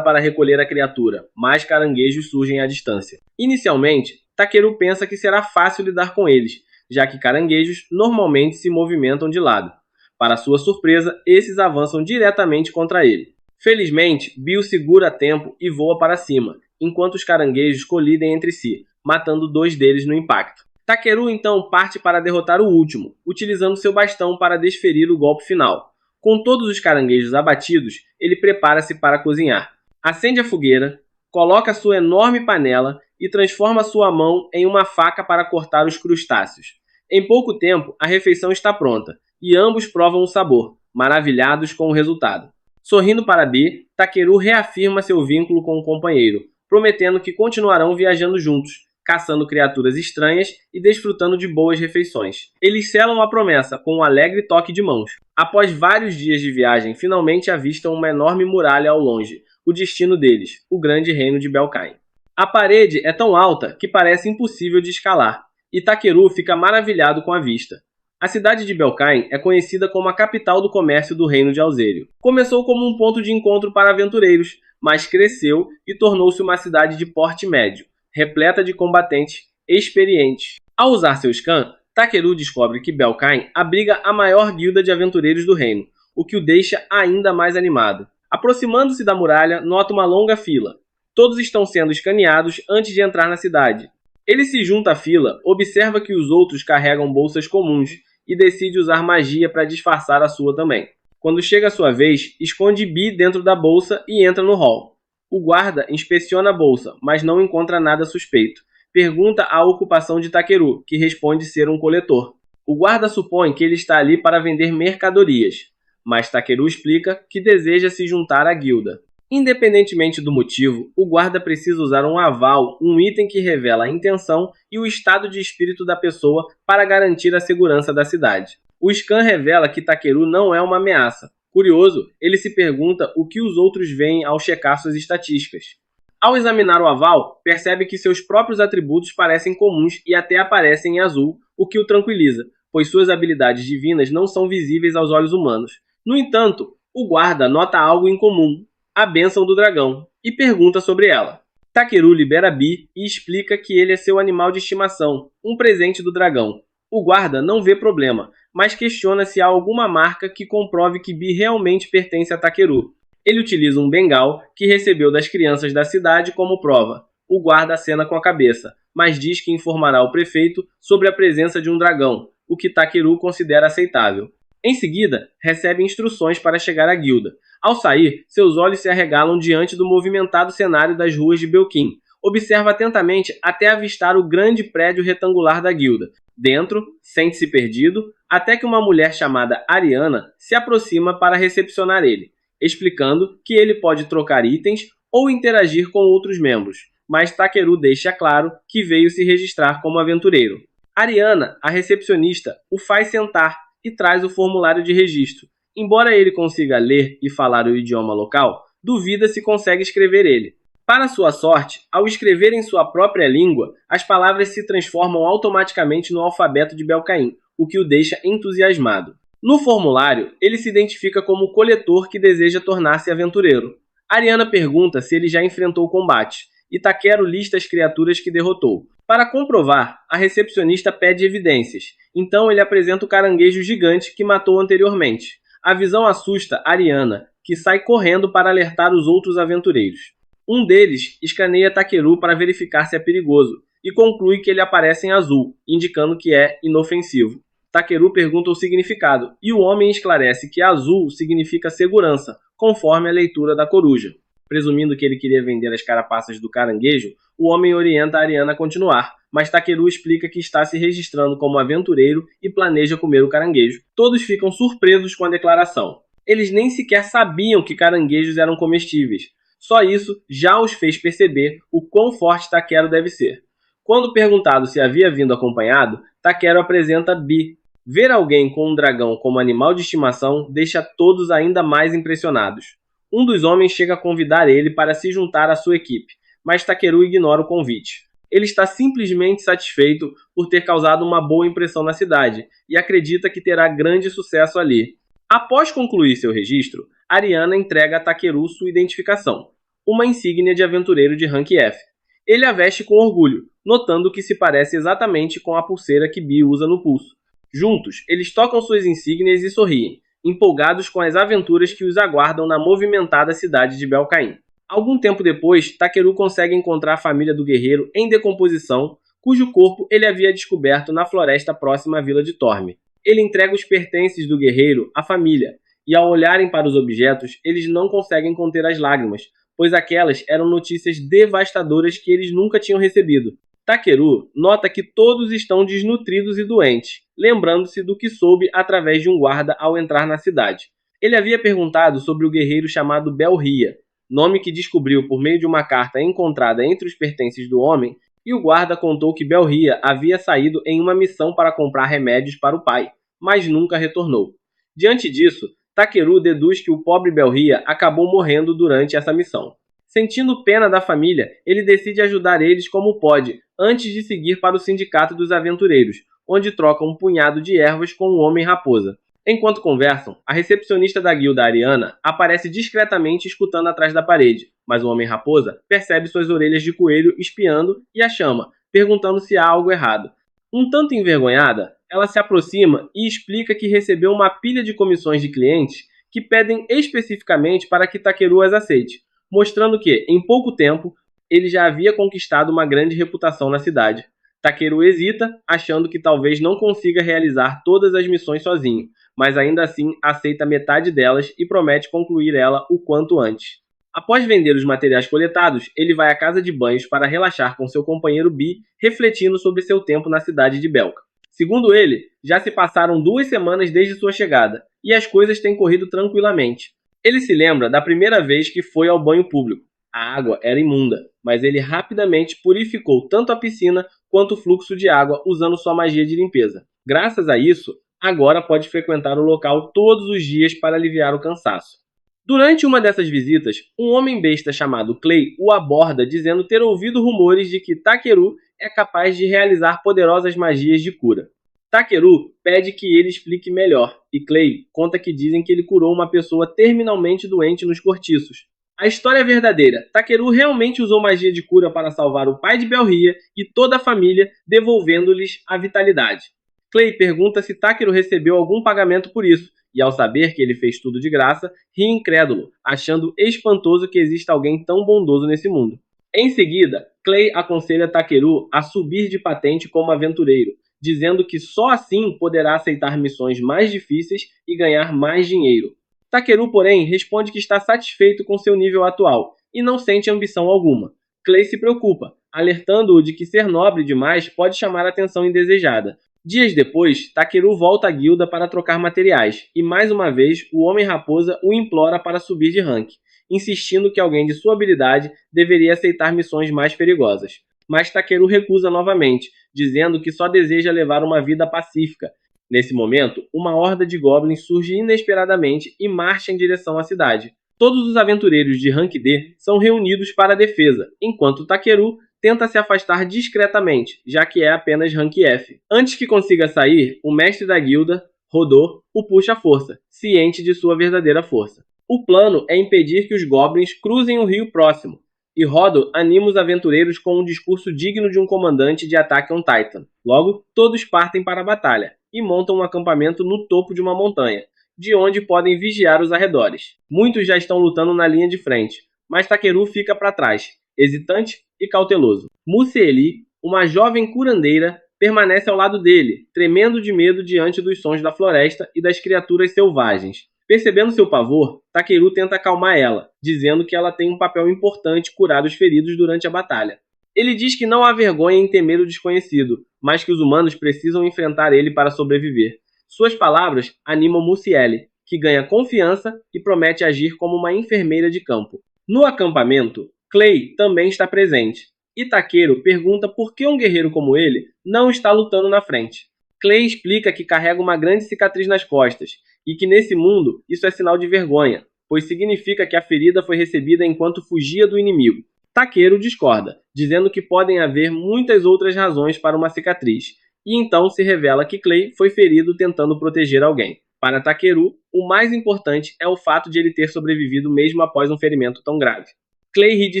para recolher a criatura, mais caranguejos surgem à distância. Inicialmente, Takeru pensa que será fácil lidar com eles, já que caranguejos normalmente se movimentam de lado. Para sua surpresa, esses avançam diretamente contra ele. Felizmente, Bi o segura a tempo e voa para cima, enquanto os caranguejos colidem entre si, matando 2 deles no impacto. Takeru então parte para derrotar o último, utilizando seu bastão para desferir o golpe final. Com todos os caranguejos abatidos, ele prepara-se para cozinhar. Acende a fogueira, coloca sua enorme panela e transforma sua mão em uma faca para cortar os crustáceos. Em pouco tempo, a refeição está pronta, e ambos provam o sabor, maravilhados com o resultado. Sorrindo para Bi, Takeru reafirma seu vínculo com o companheiro, prometendo que continuarão viajando juntos, caçando criaturas estranhas e desfrutando de boas refeições. Eles selam a promessa com um alegre toque de mãos. Após vários dias de viagem, finalmente avistam uma enorme muralha ao longe, o destino deles, o grande reino de Belkain. A parede é tão alta que parece impossível de escalar, e Takeru fica maravilhado com a vista. A cidade de Belkain é conhecida como a capital do comércio do reino de Alzêrio. Começou como um ponto de encontro para aventureiros, mas cresceu e tornou-se uma cidade de porte médio, repleta de combatentes experientes. Ao usar seu scan, Takeru descobre que Belkain abriga a maior guilda de aventureiros do reino, o que o deixa ainda mais animado. Aproximando-se da muralha, nota uma longa fila. Todos estão sendo escaneados antes de entrar na cidade. Ele se junta à fila, observa que os outros carregam bolsas comuns e decide usar magia para disfarçar a sua também. Quando chega a sua vez, esconde Bi dentro da bolsa e entra no hall. O guarda inspeciona a bolsa, mas não encontra nada suspeito. Pergunta a ocupação de Takeru, que responde ser um coletor. O guarda supõe que ele está ali para vender mercadorias, mas Takeru explica que deseja se juntar à guilda. Independentemente do motivo, o guarda precisa usar um aval, um item que revela a intenção e o estado de espírito da pessoa para garantir a segurança da cidade. O scan revela que Takeru não é uma ameaça. Curioso, ele se pergunta o que os outros veem ao checar suas estatísticas. Ao examinar o aval, percebe que seus próprios atributos parecem comuns e até aparecem em azul, o que o tranquiliza, pois suas habilidades divinas não são visíveis aos olhos humanos. No entanto, o guarda nota algo incomum, a bênção do dragão, e pergunta sobre ela. Takeru libera Bi e explica que ele é seu animal de estimação, um presente do dragão. O guarda não vê problema, mas questiona se há alguma marca que comprove que Bi realmente pertence a Takeru. Ele utiliza um bengal que recebeu das crianças da cidade como prova. O guarda acena com a cabeça, mas diz que informará o prefeito sobre a presença de um dragão, o que Takeru considera aceitável. Em seguida, recebe instruções para chegar à guilda. Ao sair, seus olhos se arregalam diante do movimentado cenário das ruas de Belkain. Observa atentamente até avistar o grande prédio retangular da guilda. Dentro, sente-se perdido, até que uma mulher chamada Ariana se aproxima para recepcionar ele, explicando que ele pode trocar itens ou interagir com outros membros, mas Takeru deixa claro que veio se registrar como aventureiro. Ariana, a recepcionista, o faz sentar e traz o formulário de registro. Embora ele consiga ler e falar o idioma local, duvida se consegue escrever ele. Para sua sorte, ao escrever em sua própria língua, as palavras se transformam automaticamente no alfabeto de Belkain, o que o deixa entusiasmado. No formulário, ele se identifica como coletor que deseja tornar-se aventureiro. Ariana pergunta se ele já enfrentou combate, e Takeru lista as criaturas que derrotou. Para comprovar, a recepcionista pede evidências, então ele apresenta o caranguejo gigante que matou anteriormente. A visão assusta Ariana, que sai correndo para alertar os outros aventureiros. Um deles escaneia Takeru para verificar se é perigoso, e conclui que ele aparece em azul, indicando que é inofensivo. Takeru pergunta o significado, e o homem esclarece que azul significa segurança, conforme a leitura da coruja. Presumindo que ele queria vender as carapaças do caranguejo, o homem orienta a Ariana a continuar, mas Takeru explica que está se registrando como aventureiro e planeja comer o caranguejo. Todos ficam surpresos com a declaração. Eles nem sequer sabiam que caranguejos eram comestíveis. Só isso já os fez perceber o quão forte Taquero deve ser. Quando perguntado se havia vindo acompanhado, Taquero apresenta Bi. Ver alguém com um dragão como animal de estimação deixa todos ainda mais impressionados. Um dos homens chega a convidar ele para se juntar à sua equipe, mas Taquero ignora o convite. Ele está simplesmente satisfeito por ter causado uma boa impressão na cidade e acredita que terá grande sucesso ali. Após concluir seu registro, Ariana entrega a Taquero sua identificação, uma insígnia de aventureiro de rank F. Ele a veste com orgulho, notando que se parece exatamente com a pulseira que Bi usa no pulso. Juntos, eles tocam suas insígnias e sorriem, empolgados com as aventuras que os aguardam na movimentada cidade de Belcaim. Algum tempo depois, Taquero consegue encontrar a família do guerreiro em decomposição, cujo corpo ele havia descoberto na floresta próxima à vila de Torme. Ele entrega os pertences do guerreiro à família, e ao olharem para os objetos, eles não conseguem conter as lágrimas, pois aquelas eram notícias devastadoras que eles nunca tinham recebido. Taquero nota que todos estão desnutridos e doentes, lembrando-se do que soube através de um guarda ao entrar na cidade. Ele havia perguntado sobre o guerreiro chamado Belria, nome que descobriu por meio de uma carta encontrada entre os pertences do homem, e o guarda contou que Belria havia saído em uma missão para comprar remédios para o pai, mas nunca retornou. Diante disso, Taquero deduz que o pobre Belria acabou morrendo durante essa missão. Sentindo pena da família, ele decide ajudar eles como pode, antes de seguir para o Sindicato dos Aventureiros, onde troca um punhado de ervas com o Homem-Raposa. Enquanto conversam, a recepcionista da guilda Ariana aparece discretamente escutando atrás da parede, mas o Homem-Raposa percebe suas orelhas de coelho espiando e a chama, perguntando se há algo errado. Um tanto envergonhada, ela se aproxima e explica que recebeu uma pilha de comissões de clientes que pedem especificamente para que Taquero as aceite, mostrando que, em pouco tempo, ele já havia conquistado uma grande reputação na cidade. Taquero hesita, achando que talvez não consiga realizar todas as missões sozinho, mas ainda assim aceita metade delas e promete concluir ela o quanto antes. Após vender os materiais coletados, ele vai à casa de banhos para relaxar com seu companheiro Bi, refletindo sobre seu tempo na cidade de Belka. Segundo ele, já se passaram 2 semanas desde sua chegada, e as coisas têm corrido tranquilamente. Ele se lembra da primeira vez que foi ao banho público. A água era imunda, mas ele rapidamente purificou tanto a piscina quanto o fluxo de água usando sua magia de limpeza. Graças a isso, agora pode frequentar o local todos os dias para aliviar o cansaço. Durante uma dessas visitas, um homem besta chamado Clay o aborda dizendo ter ouvido rumores de que Taquero é capaz de realizar poderosas magias de cura. Taquero pede que ele explique melhor, e Clay conta que dizem que ele curou uma pessoa terminalmente doente nos cortiços. A história é verdadeira. Taquero realmente usou magia de cura para salvar o pai de Belria e toda a família, devolvendo-lhes a vitalidade. Clay pergunta se Taquero recebeu algum pagamento por isso, e ao saber que ele fez tudo de graça, ri incrédulo, achando espantoso que exista alguém tão bondoso nesse mundo. Em seguida, Clay aconselha Taquero a subir de patente como aventureiro, dizendo que só assim poderá aceitar missões mais difíceis e ganhar mais dinheiro. Taquero, porém, responde que está satisfeito com seu nível atual e não sente ambição alguma. Clay se preocupa, alertando-o de que ser nobre demais pode chamar a atenção indesejada. Dias depois, Taquero volta à guilda para trocar materiais e, mais uma vez, o Homem-Raposa o implora para subir de rank, insistindo que alguém de sua habilidade deveria aceitar missões mais perigosas. Mas Taquero recusa novamente, dizendo que só deseja levar uma vida pacífica. Nesse momento, uma horda de goblins surge inesperadamente e marcha em direção à cidade. Todos os aventureiros de rank D são reunidos para a defesa, enquanto Taquero tenta se afastar discretamente, já que é apenas rank F. Antes que consiga sair, o mestre da guilda, Rodor, o puxa à força, ciente de sua verdadeira força. O plano é impedir que os goblins cruzem o rio próximo, e Rodor anima os aventureiros com um discurso digno de um comandante de Attack on Titan. Logo, todos partem para a batalha, e montam um acampamento no topo de uma montanha, de onde podem vigiar os arredores. Muitos já estão lutando na linha de frente, mas Taquero fica para trás, hesitante e cauteloso. Mucieli, uma jovem curandeira, permanece ao lado dele, tremendo de medo diante dos sons da floresta e das criaturas selvagens. Percebendo seu pavor, Taquero tenta acalmar ela, dizendo que ela tem um papel importante curar os feridos durante a batalha. Ele diz que não há vergonha em temer o desconhecido, mas que os humanos precisam enfrentar ele para sobreviver. Suas palavras animam Mucieli, que ganha confiança e promete agir como uma enfermeira de campo. No acampamento, Clay também está presente, e Takeru pergunta por que um guerreiro como ele não está lutando na frente. Clay explica que carrega uma grande cicatriz nas costas, e que nesse mundo isso é sinal de vergonha, pois significa que a ferida foi recebida enquanto fugia do inimigo. Takeru discorda, dizendo que podem haver muitas outras razões para uma cicatriz, e então se revela que Clay foi ferido tentando proteger alguém. Para Takeru, o mais importante é o fato de ele ter sobrevivido mesmo após um ferimento tão grave. Clay ri de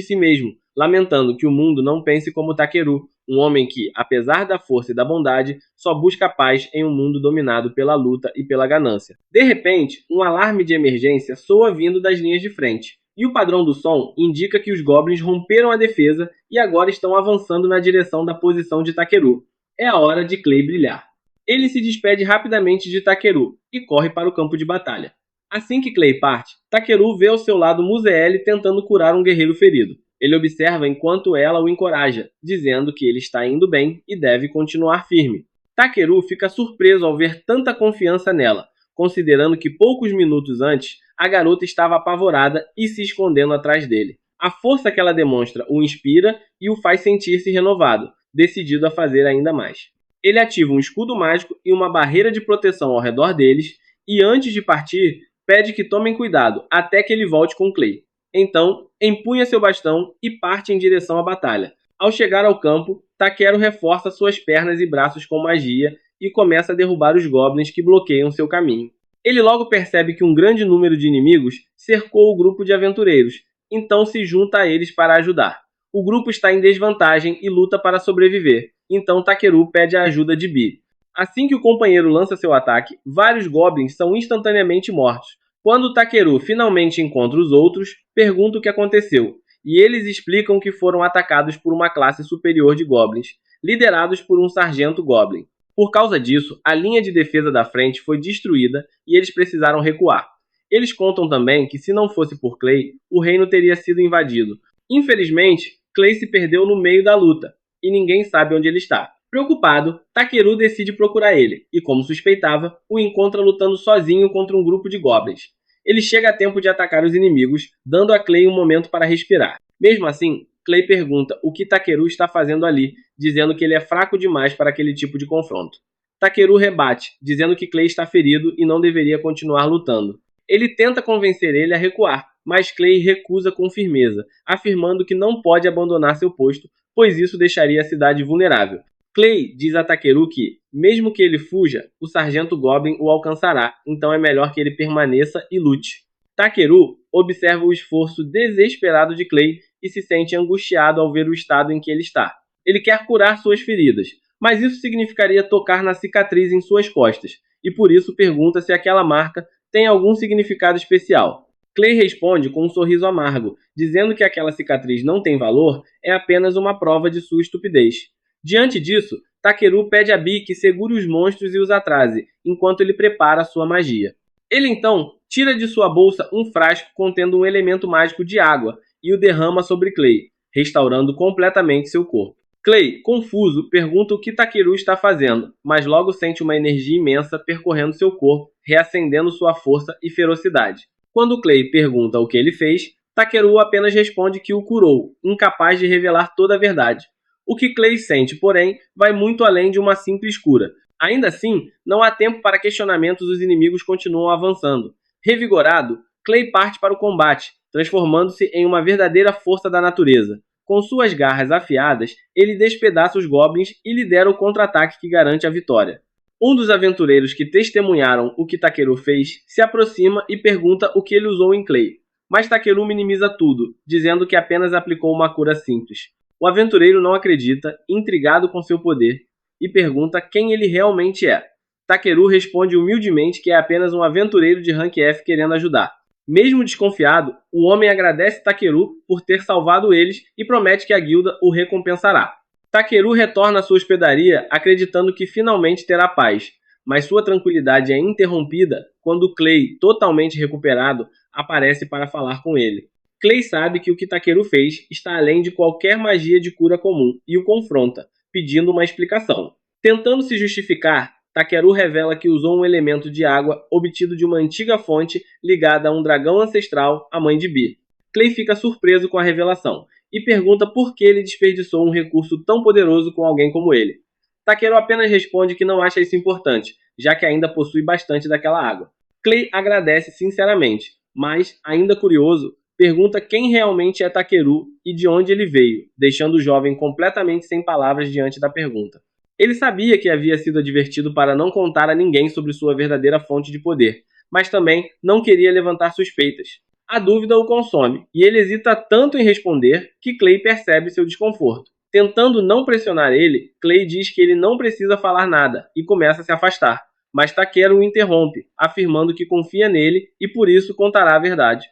si mesmo, lamentando que o mundo não pense como Takeru, um homem que, apesar da força e da bondade, só busca paz em um mundo dominado pela luta e pela ganância. De repente, um alarme de emergência soa vindo das linhas de frente, e o padrão do som indica que os goblins romperam a defesa e agora estão avançando na direção da posição de Takeru. É a hora de Clay brilhar. Ele se despede rapidamente de Takeru e corre para o campo de batalha. Assim que Clay parte, Takeru vê ao seu lado Muzaele tentando curar um guerreiro ferido. Ele observa enquanto ela o encoraja, dizendo que ele está indo bem e deve continuar firme. Takeru fica surpreso ao ver tanta confiança nela, considerando que poucos minutos antes, a garota estava apavorada e se escondendo atrás dele. A força que ela demonstra o inspira e o faz sentir-se renovado, decidido a fazer ainda mais. Ele ativa um escudo mágico e uma barreira de proteção ao redor deles, e antes de partir, pede que tomem cuidado até que ele volte com Clay. Então, empunha seu bastão e parte em direção à batalha. Ao chegar ao campo, Takeru reforça suas pernas e braços com magia e começa a derrubar os goblins que bloqueiam seu caminho. Ele logo percebe que um grande número de inimigos cercou o grupo de aventureiros, então se junta a eles para ajudar. O grupo está em desvantagem e luta para sobreviver, então Takeru pede a ajuda de Bee. Assim que o companheiro lança seu ataque, vários goblins são instantaneamente mortos. Quando Takeru finalmente encontra os outros, pergunta o que aconteceu, e eles explicam que foram atacados por uma classe superior de goblins, liderados por um sargento goblin. Por causa disso, a linha de defesa da frente foi destruída e eles precisaram recuar. Eles contam também que se não fosse por Clay, o reino teria sido invadido. Infelizmente, Clay se perdeu no meio da luta, e ninguém sabe onde ele está. Preocupado, Takeru decide procurar ele, e como suspeitava, o encontra lutando sozinho contra um grupo de goblins. Ele chega a tempo de atacar os inimigos, dando a Clay um momento para respirar. Mesmo assim, Clay pergunta o que Takeru está fazendo ali, dizendo que ele é fraco demais para aquele tipo de confronto. Takeru rebate, dizendo que Clay está ferido e não deveria continuar lutando. Ele tenta convencer ele a recuar, mas Clay recusa com firmeza, afirmando que não pode abandonar seu posto, pois isso deixaria a cidade vulnerável. Clay diz a Takeru que, mesmo que ele fuja, o sargento Goblin o alcançará, então é melhor que ele permaneça e lute. Takeru observa o esforço desesperado de Clay e se sente angustiado ao ver o estado em que ele está. Ele quer curar suas feridas, mas isso significaria tocar na cicatriz em suas costas, e por isso pergunta se aquela marca tem algum significado especial. Clay responde com um sorriso amargo, dizendo que aquela cicatriz não tem valor, é apenas uma prova de sua estupidez. Diante disso, Takeru pede a Bee que segure os monstros e os atrase, enquanto ele prepara sua magia. Ele então tira de sua bolsa um frasco contendo um elemento mágico de água e o derrama sobre Clay, restaurando completamente seu corpo. Clay, confuso, pergunta o que Takeru está fazendo, mas logo sente uma energia imensa percorrendo seu corpo, reacendendo sua força e ferocidade. Quando Clay pergunta o que ele fez, Takeru apenas responde que o curou, incapaz de revelar toda a verdade. O que Clay sente, porém, vai muito além de uma simples cura. Ainda assim, não há tempo para questionamentos e os inimigos continuam avançando. Revigorado, Clay parte para o combate, transformando-se em uma verdadeira força da natureza. Com suas garras afiadas, ele despedaça os goblins e lidera o contra-ataque que garante a vitória. Um dos aventureiros que testemunharam o que Takeru fez se aproxima e pergunta o que ele usou em Clay. Mas Takeru minimiza tudo, dizendo que apenas aplicou uma cura simples. O aventureiro não acredita, intrigado com seu poder, e pergunta quem ele realmente é. Takeru responde humildemente que é apenas um aventureiro de rank F querendo ajudar. Mesmo desconfiado, o homem agradece Takeru por ter salvado eles e promete que a guilda o recompensará. Takeru retorna à sua hospedaria acreditando que finalmente terá paz, mas sua tranquilidade é interrompida quando Clay, totalmente recuperado, aparece para falar com ele. Clay sabe que o que Takeru fez está além de qualquer magia de cura comum e o confronta, pedindo uma explicação. Tentando se justificar, Takeru revela que usou um elemento de água obtido de uma antiga fonte ligada a um dragão ancestral, a mãe de Bi. Clay fica surpreso com a revelação e pergunta por que ele desperdiçou um recurso tão poderoso com alguém como ele. Takeru apenas responde que não acha isso importante, já que ainda possui bastante daquela água. Clay agradece sinceramente, mas, ainda curioso, pergunta quem realmente é Takeru e de onde ele veio, deixando o jovem completamente sem palavras diante da pergunta. Ele sabia que havia sido advertido para não contar a ninguém sobre sua verdadeira fonte de poder, mas também não queria levantar suspeitas. A dúvida o consome, e ele hesita tanto em responder que Clay percebe seu desconforto. Tentando não pressionar ele, Clay diz que ele não precisa falar nada e começa a se afastar, mas Takeru o interrompe, afirmando que confia nele e por isso contará a verdade.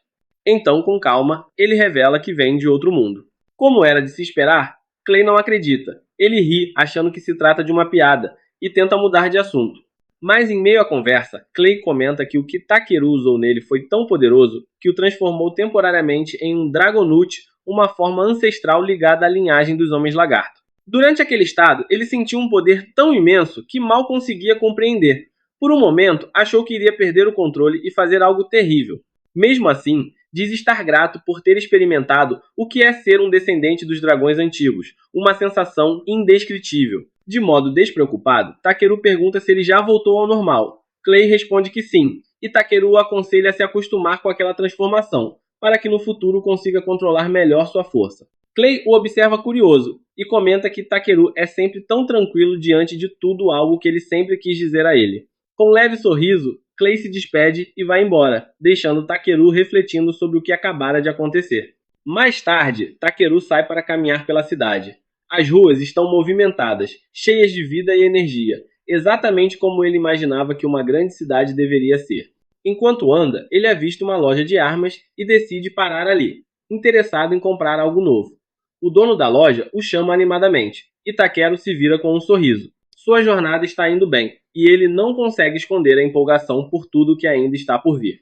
Então, com calma, ele revela que vem de outro mundo. Como era de se esperar, Clay não acredita. Ele ri, achando que se trata de uma piada, e tenta mudar de assunto. Mas em meio à conversa, Clay comenta que o que Takeru usou nele foi tão poderoso que o transformou temporariamente em um Dragonute, uma forma ancestral ligada à linhagem dos Homens Lagarto. Durante aquele estado, ele sentiu um poder tão imenso que mal conseguia compreender. Por um momento, achou que iria perder o controle e fazer algo terrível. Mesmo assim, diz estar grato por ter experimentado o que é ser um descendente dos dragões antigos, uma sensação indescritível. De modo despreocupado, Takeru pergunta se ele já voltou ao normal. Clay responde que sim, e Takeru o aconselha a se acostumar com aquela transformação, para que no futuro consiga controlar melhor sua força. Clay o observa curioso e comenta que Takeru é sempre tão tranquilo diante de tudo algo que ele sempre quis dizer a ele. Com um leve sorriso, Clay se despede e vai embora, deixando Takeru refletindo sobre o que acabara de acontecer. Mais tarde, Takeru sai para caminhar pela cidade. As ruas estão movimentadas, cheias de vida e energia, exatamente como ele imaginava que uma grande cidade deveria ser. Enquanto anda, ele avista uma loja de armas e decide parar ali, interessado em comprar algo novo. O dono da loja o chama animadamente, e Takeru se vira com um sorriso. Sua jornada está indo bem, e ele não consegue esconder a empolgação por tudo que ainda está por vir.